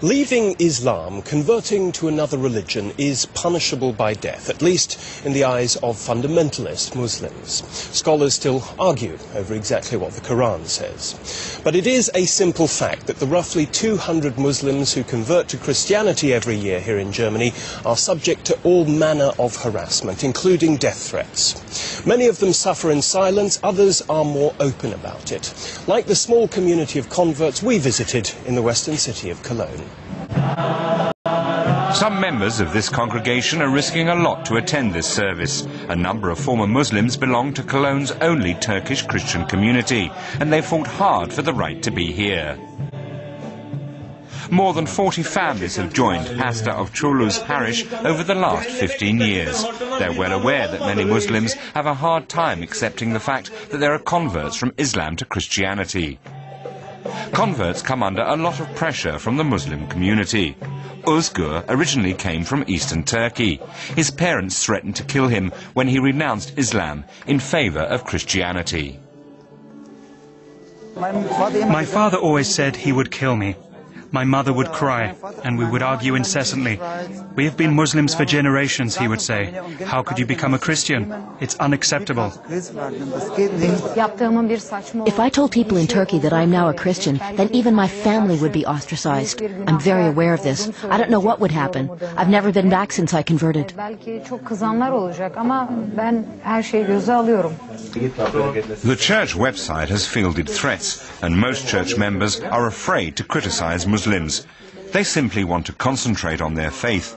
Leaving Islam, converting to another religion, is punishable by death, at least in the eyes of fundamentalist Muslims. Scholars still argue over exactly what the Quran says. But it is a simple fact that the roughly 200 Muslims who convert to Christianity every year here in Germany are subject to all manner of harassment, including death threats. Many of them suffer in silence, others are more open about it, like the small community of converts we visited in the western city of Cologne. Some members of this congregation are risking a lot to attend this service. A number of former Muslims belong to Cologne's only Turkish Christian community, and they fought hard for the right to be here. More than 40 families have joined Hasta of Çorlu's parish over the last 15 years. They're well aware that many Muslims have a hard time accepting the fact that there are converts from Islam to Christianity. Converts come under a lot of pressure from the Muslim community. Özgür originally came from eastern Turkey. His parents threatened to kill him when he renounced Islam in favor of Christianity. My father always said he would kill me. My mother would cry, and we would argue incessantly. We have been Muslims for generations, he would say. How could you become a Christian? It's unacceptable. If I told people in Turkey that I am now a Christian, then even my family would be ostracized. I'm very aware of this. I don't know what would happen. I've never been back since I converted. The church website has fielded threats, and most church members are afraid to criticize Muslims. They simply want to concentrate on their faith.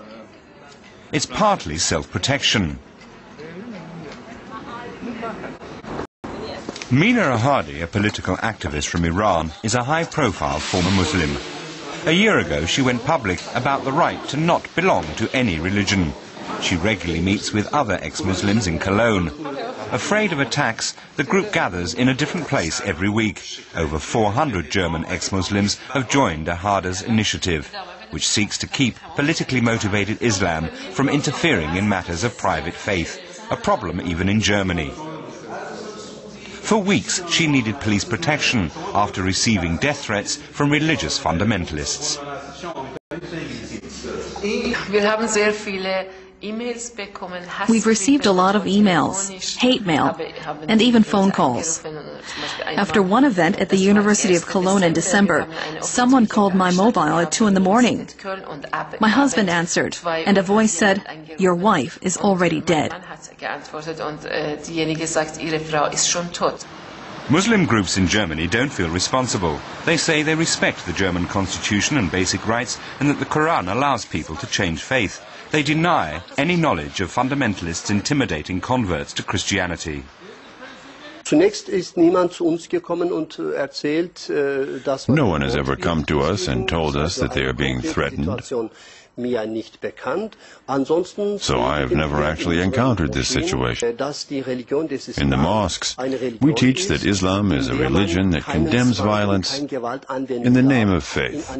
It's partly self-protection. Mina Ahadi, a political activist from Iran, is a high-profile former Muslim. A year ago, she went public about the right to not belong to any religion. She regularly meets with other ex-Muslims in Cologne. Afraid of attacks, the group gathers in a different place every week. Over 400 German ex-Muslims have joined Ahadi's initiative, which seeks to keep politically motivated Islam from interfering in matters of private faith, a problem even in Germany. For weeks, she needed police protection after receiving death threats from religious fundamentalists. We've received a lot of emails, hate mail, and even phone calls. After one event at the University of Cologne in December, someone called my mobile at 2 in the morning. My husband answered, and a voice said, "Your wife is already dead." Muslim groups in Germany don't feel responsible. They say they respect the German constitution and basic rights, and that the Quran allows people to change faith. They deny any knowledge of fundamentalists intimidating converts to Christianity. No one has ever come to us and told us that they are being threatened. So I have never actually encountered this situation. In the mosques, we teach that Islam is a religion that condemns violence in the name of faith.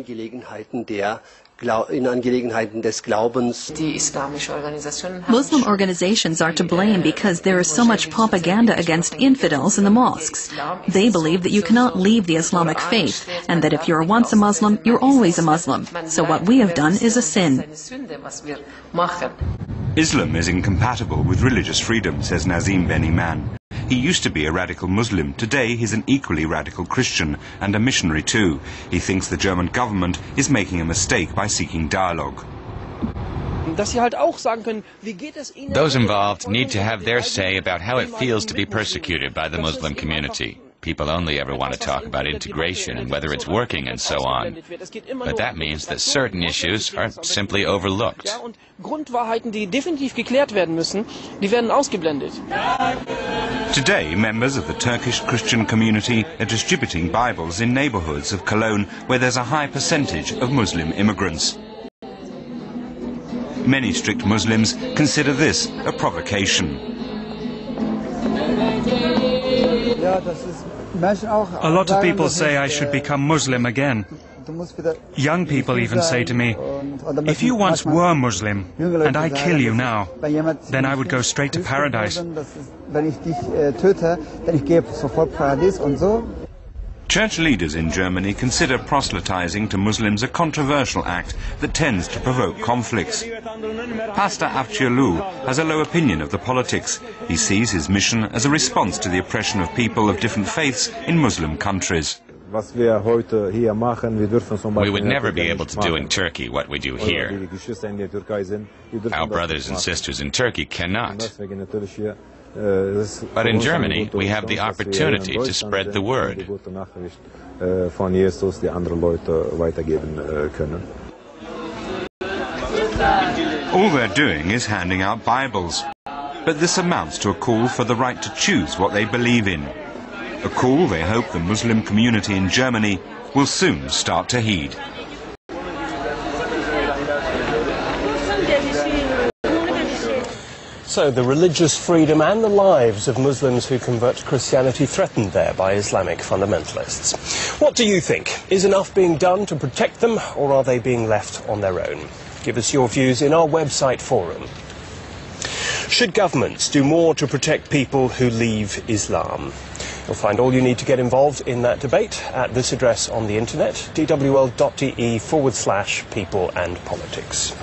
Muslim organizations are to blame because there is so much propaganda against infidels in the mosques. They believe that you cannot leave the Islamic faith, and that if you're once a Muslim, you're always a Muslim. So what we have done is a sin. Islam is incompatible with religious freedom, says Nazim Ben Iman. He used to be a radical Muslim. Today he's an equally radical Christian and a missionary too. He thinks the German government is making a mistake by seeking dialogue. Those involved need to have their say about how it feels to be persecuted by the Muslim community. People only ever want to talk about integration and whether it's working and so on. But that means that certain issues are simply overlooked. Today, members of the Turkish Christian community are distributing Bibles in neighborhoods of Cologne where there's a high percentage of Muslim immigrants. Many strict Muslims consider this a provocation. A lot of people say I should become Muslim again. Young people even say to me, "If you once were Muslim, and I kill you now, then I would go straight to paradise." Church leaders in Germany consider proselytizing to Muslims a controversial act that tends to provoke conflicts. Pastor Avciolu has a low opinion of the politics. He sees his mission as a response to the oppression of people of different faiths in Muslim countries. We would never be able to do in Turkey what we do here. Our brothers and sisters in Turkey cannot. But in Germany, we have the opportunity to spread the word. All they're doing is handing out Bibles. But this amounts to a call for the right to choose what they believe in. A call they hope the Muslim community in Germany will soon start to heed. So the religious freedom and the lives of Muslims who convert to Christianity threatened there by Islamic fundamentalists. What do you think? Is enough being done to protect them, or are they being left on their own? Give us your views in our website forum. Should governments do more to protect people who leave Islam? You'll find all you need to get involved in that debate at this address on the internet, dwl.de/people and politics.